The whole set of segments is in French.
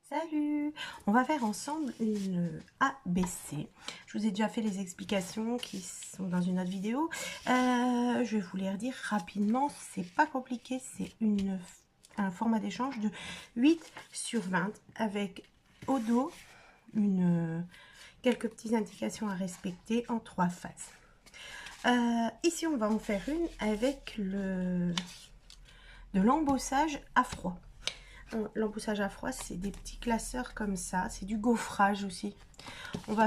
Salut! On va faire ensemble une ABC. Je vous ai déjà fait les explications qui sont dans une autre vidéo. Je vais vous les redire rapidement. C'est pas compliqué. C'est un format d'échange de 8/20 avec au dos quelques petites indications à respecter en 3 phases. Ici, on va en faire une avec de l'embossage à froid. L'embossage à froid, c'est des petits classeurs comme ça, c'est du gaufrage aussi. On va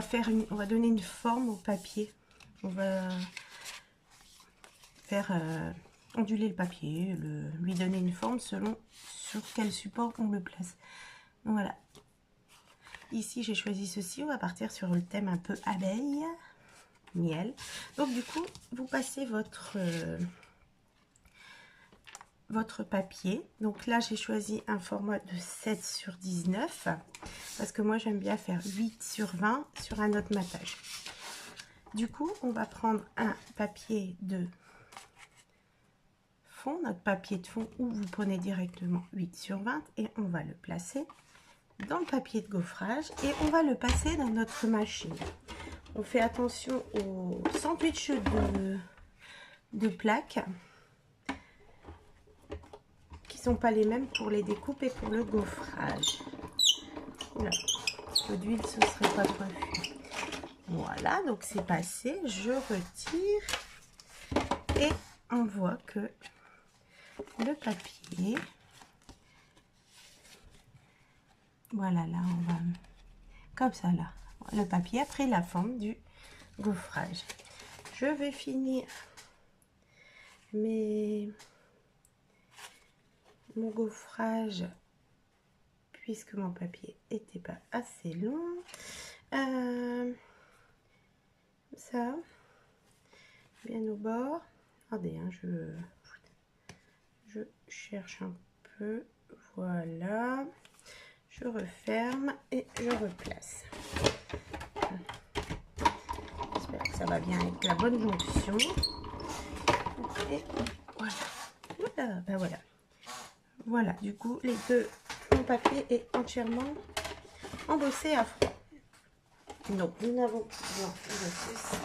donner une forme au papier. On va faire onduler le papier, lui donner une forme selon sur quel support on le place. Donc voilà. Ici, j'ai choisi ceci. On va partir sur le thème un peu abeille, miel. Donc du coup, vous passez votre papier. Donc là, j'ai choisi un format de 7/19 parce que moi, j'aime bien faire 8/20 sur un autre matage. Du coup, on va prendre un papier de fond, notre papier de fond, ou vous prenez directement 8/20 et on va le placer dans le papier de gaufrage et on va le passer dans notre machine. On fait attention aux sandwichs de plaques sont pas les mêmes pour les découpes et pour le gaufrage. Oula, peu d'huile, ce serait pas prévu. Voilà, donc c'est passé. Je retire et on voit que le papier, voilà, là on va comme ça là. Le papier a pris la forme du gaufrage. Je vais finir mon gaufrage puisque mon papier était pas assez long. Ça bien au bord. Regardez, hein, je cherche un peu. Voilà, je referme et je replace. J'espère que ça va bien avec la bonne jonction. Et voilà. Ben voilà. Voilà, du coup, mon papier est entièrement embossé à froid. Donc, nous n'avons besoin de ceci,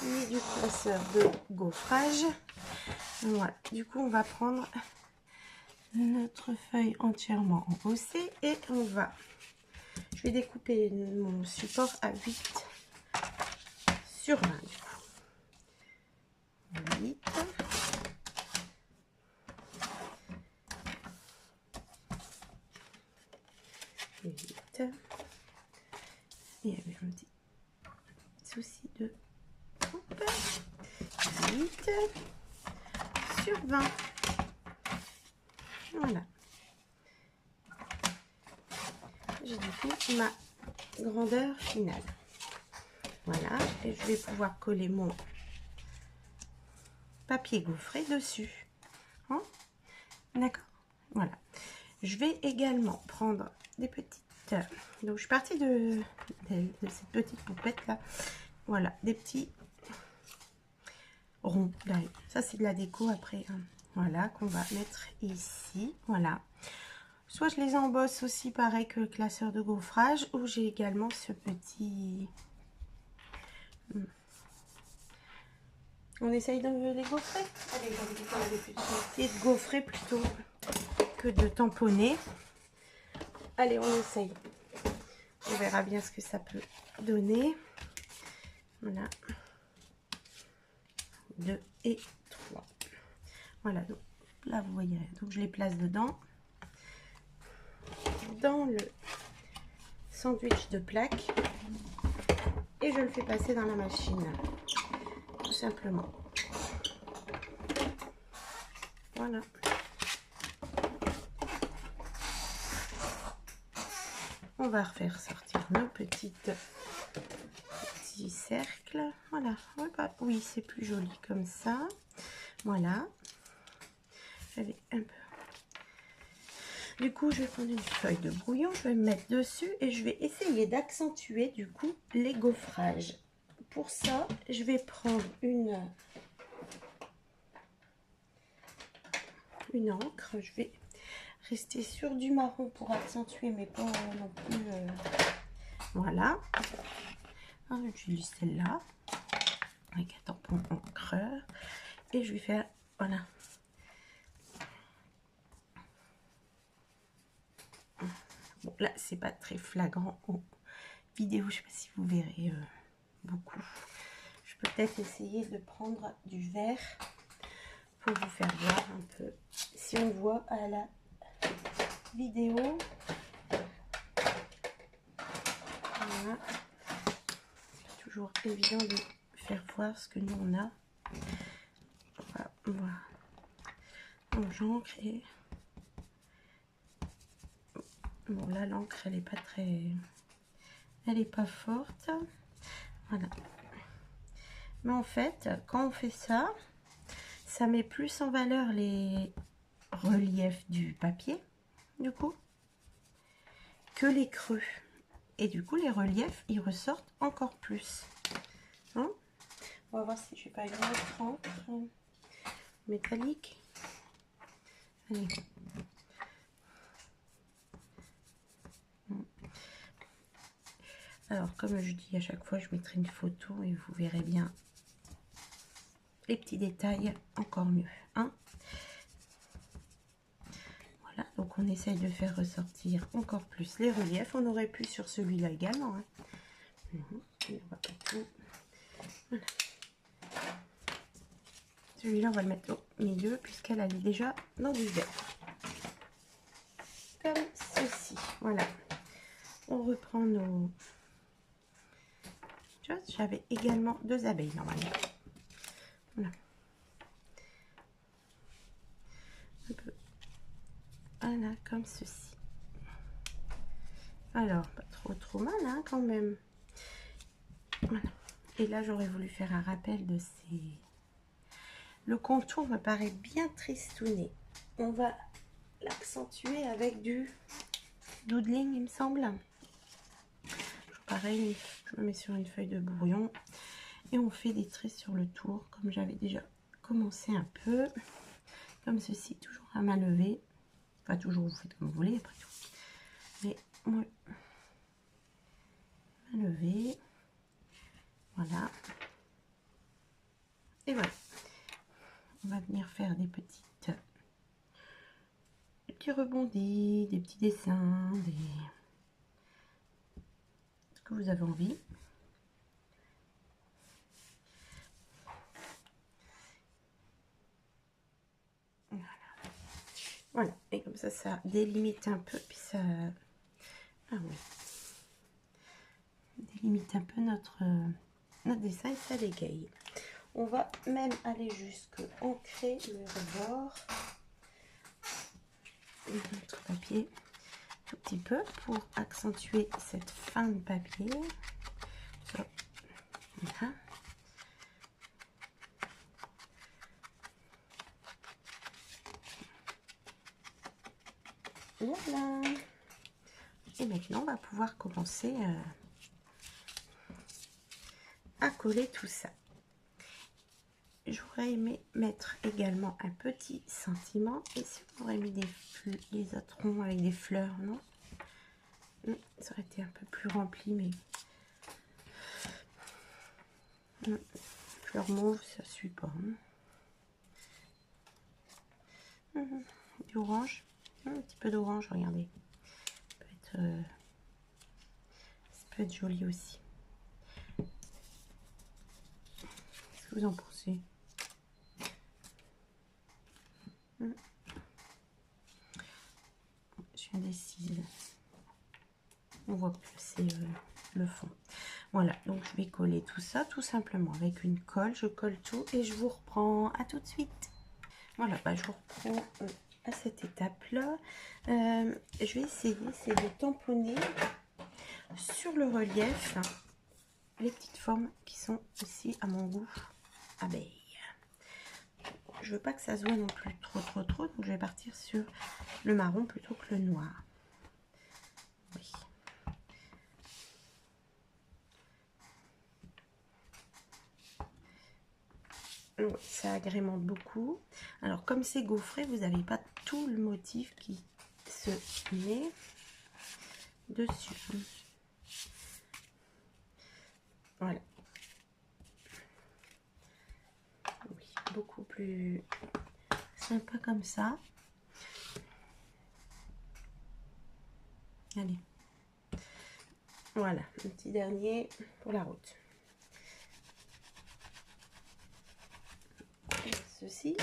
ni du classeur de gaufrage. Voilà, du coup, on va prendre notre feuille entièrement embossée et je vais découper mon support à 8/20. Du coup. 8. Il y avait un petit souci de coupe. 8/20. Voilà. J'ai du coup ma grandeur finale. Voilà. Et je vais pouvoir coller mon papier gaufré dessus. Hein? D'accord. Voilà. Je vais également prendre des petites... Donc, je suis partie de cette petite poupette là. Voilà, des petits ronds. Ça, c'est de la déco après. Hein. Voilà, qu'on va mettre ici. Voilà. Soit je les embosse aussi pareil que le classeur de gaufrage, ou j'ai également ce petit... On essaye de les gaufrer. Allez, j'ai essayer de gaufrer plutôt que de tamponner. Allez, on essaye. On verra bien ce que ça peut donner. Voilà. 2 et 3. Voilà, donc là vous voyez, donc je les place dedans. Dans le sandwich de plaques. Et je le fais passer dans la machine. Tout simplement. Voilà. On va refaire sortir nos petits cercles. Voilà. Oui, c'est plus joli comme ça. Voilà. J'avais un peu. Du coup, je vais prendre une feuille de brouillon, je vais me mettre dessus et je vais essayer d'accentuer du coup les gaufrages. Pour ça, je vais prendre une encre. Je vais rester sur du marron pour accentuer, mais pas non plus. Voilà. J'utilise celle-là avec un tampon encre et je vais faire, voilà. Bon, là, c'est pas très flagrant en vidéo, je sais pas si vous verrez beaucoup. Je peux peut-être essayer de prendre du vert pour vous faire voir un peu si on voit à la vidéo. Voilà. C'est toujours évident de faire voir ce que nous on a. Voilà. Donc j'encre et bon là l'encre elle est pas très, elle est pas forte. Voilà. Mais en fait quand on fait ça, ça met plus en valeur les reliefs du papier du coup que les creux. Et du coup, les reliefs, ils ressortent encore plus. Hein? On va voir si je n'ai pas une autre encre métallique. Allez. Alors, comme je dis à chaque fois, je mettrai une photo et vous verrez bien les petits détails encore mieux. Hein? Voilà, donc on essaye de faire ressortir encore plus les reliefs. On aurait pu sur celui-là également. Hein. Voilà. Celui-là, on va le mettre au milieu puisqu'elle est déjà dans du vert. Comme ceci. Voilà. On reprend nos... Tu vois, j'avais également 2 abeilles normalement. Voilà. Un peu. Voilà, comme ceci. Alors, pas trop mal, hein, quand même. Voilà. Et là, j'aurais voulu faire un rappel de ces... Le contour me paraît bien tristouné. On va l'accentuer avec du doodling, il me semble. Pareil, je me mets sur une feuille de brouillon et on fait des traits sur le tour, comme j'avais déjà commencé un peu. Comme ceci, toujours à main levée. Enfin, toujours, vous faites comme vous voulez, après tout. Mais moi, main levée. Voilà. Et voilà. On va venir faire des petits rebondis, des petits dessins, ce que vous avez envie. Voilà. Voilà. Et comme ça délimite un peu, puis ça... Ah oui. Délimite un peu notre dessin et ça l'égaye. On va même aller jusqu'à ancrer le rebord de notre papier tout petit peu pour accentuer cette fin de papier. Voilà. Voilà. Et maintenant, on va pouvoir commencer à coller tout ça. J'aurais aimé mettre également un petit sentiment. Et si on aurait mis les autres ronds avec des fleurs, non? Ça aurait été un peu plus rempli, mais... Fleur mauve, ça suit pas. Du orange. Un petit peu d'orange, regardez. Ça peut être joli aussi. Qu'est-ce que vous en pensez? Je suis indécise. On voit que c'est le fond. Voilà, donc je vais coller tout ça tout simplement avec une colle. Je colle tout et je vous reprends. À tout de suite. Voilà, bah, je vous reprends à cette étape-là. Je vais essayer, c'est de tamponner sur le relief les petites formes qui sont aussi à mon goût abeille. Je veux pas que ça se voit non plus trop, donc je vais partir sur le marron plutôt que le noir. Oui. Ça agrémente beaucoup. Alors comme c'est gaufré, vous n'avez pas tout le motif qui se met dessus. Voilà. Oui, beaucoup plus sympa comme ça. Allez. Voilà, un petit dernier pour la route. Ceci.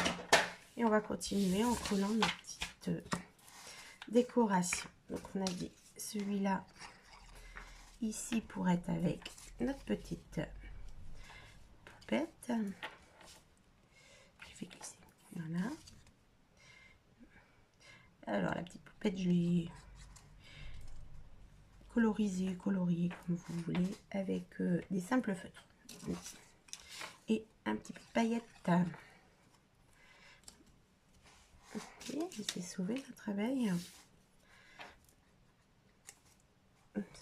Et on va continuer en collant nos petites décorations. Donc on a dit celui-là ici pour être avec notre petite poupette. Je fais glisser. Voilà. Alors la petite poupette, je l'ai colorisée, coloriée comme vous voulez, avec des simples feutres et un petit peu de paillettes. Ok, j'essaie de sauver notre abeille.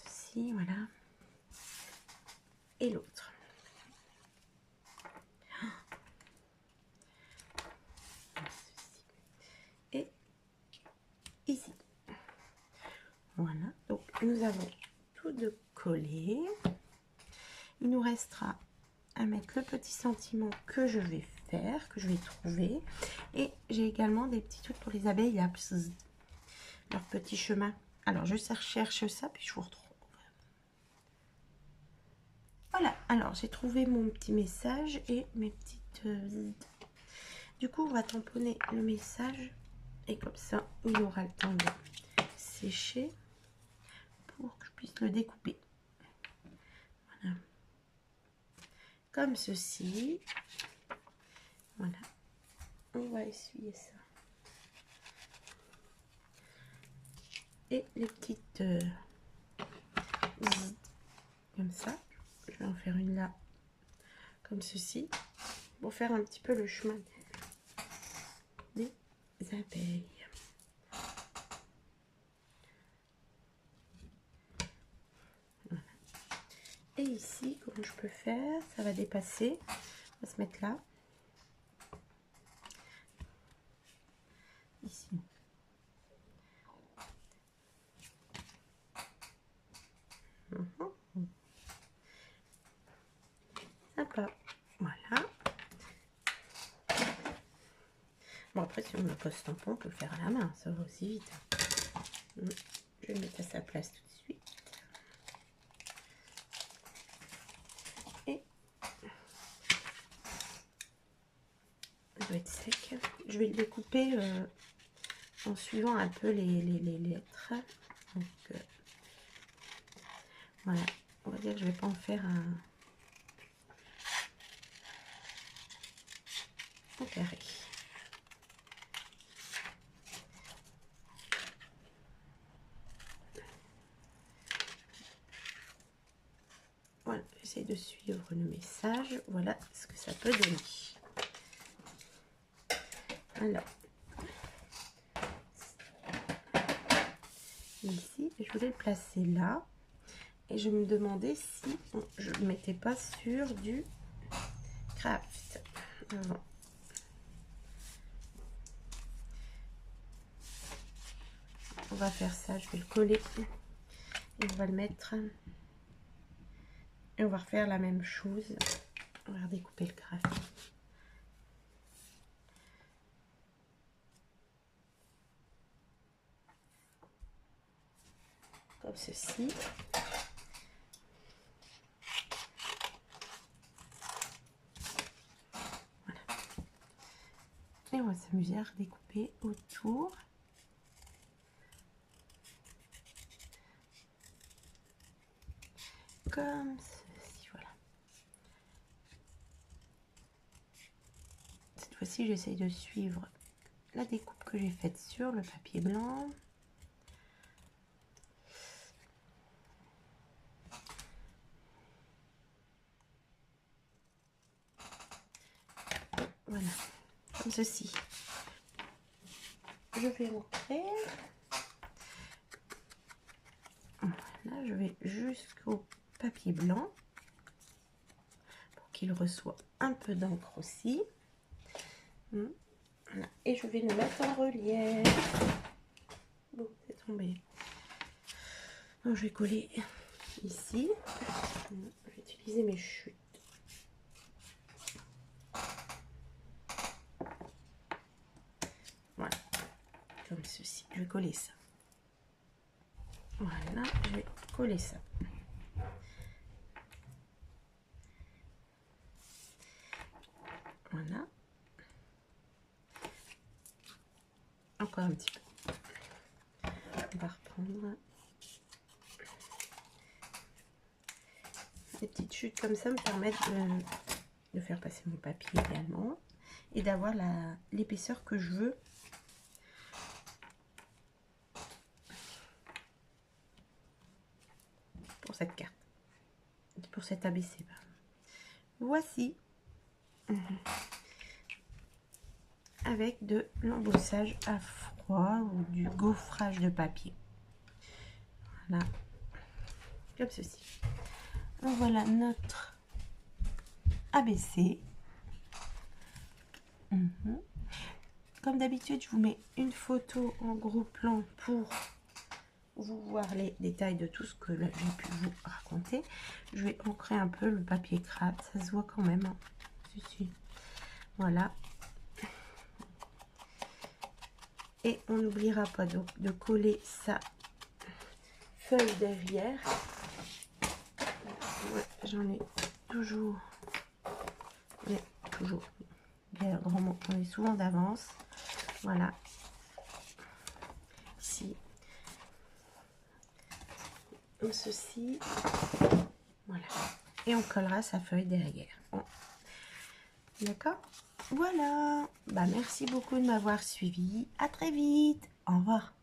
Ceci, voilà. Et l'autre. Et ici. Voilà. Donc, nous avons tout de collé. Il nous restera à mettre le petit sentiment que je vais faire, que je vais trouver. Et j'ai également des petits trucs pour les abeilles, là, leur petit chemin. Alors, je cherche ça, puis je vous retrouve. Voilà, alors j'ai trouvé mon petit message et mes petites... Du coup, on va tamponner le message et comme ça, il aura le temps de sécher pour que je puisse le découper. Voilà. Comme ceci. Voilà. On va essuyer ça. Et les petites... comme ça. Je vais en faire une là, comme ceci, pour faire un petit peu le chemin des abeilles. Voilà. Et ici, comment je peux faire? Ça va dépasser. On va se mettre là. Ici. Sympa. Voilà. Bon, après, si on le pose tampon, on peut le faire à la main. Ça va aussi vite. Je vais le mettre à sa place tout de suite. Et il doit être sec. Je vais le découper en suivant un peu les lettres. Donc, voilà. On va dire que je vais pas en faire un carré. Voilà, j'essaie de suivre le message. Voilà ce que ça peut donner. Alors, ici, je voulais le placer là. Et je me demandais si je ne le mettais pas sur du craft avant. On va faire ça, je vais le coller. Et on va le mettre. Et on va refaire la même chose. On va redécouper le craft. Comme ceci. Voilà. Et on va s'amuser à redécouper autour. Comme ceci, voilà. Cette fois-ci, j'essaye de suivre la découpe que j'ai faite sur le papier blanc. Voilà, comme ceci. Je vais rentrer. Voilà, je vais jusqu'au papier blanc pour qu'il reçoive un peu d'encre aussi. Voilà. Et je vais le mettre en relief. Bon, c'est tombé. Donc, je vais coller ici. Je vais utiliser mes chutes. Voilà, comme ceci. Je vais coller ça. Voilà, je vais coller ça. Voilà. Encore un petit peu. On va reprendre des petites chutes comme ça, me permettent de faire passer mon papier également et d'avoir l'épaisseur que je veux. Pour cette carte, pour cet ABC. Voici avec de l'embossage à froid ou du gaufrage de papier. Voilà, comme ceci. Donc voilà notre ABC. Comme d'habitude, je vous mets une photo en gros plan pour vous voir les détails de tout ce que j'ai pu vous raconter. Je vais ancrer un peu le papier craft, ça se voit quand même. Hein. Voilà. Et on n'oubliera pas donc de coller sa feuille derrière. Ouais, j'en ai toujours. Bien grand, on est souvent d'avance. Voilà. Ici. Comme ceci. Voilà. Et on collera sa feuille derrière. Bon. D'accord? Voilà. Bah, merci beaucoup de m'avoir suivi. À très vite. Au revoir.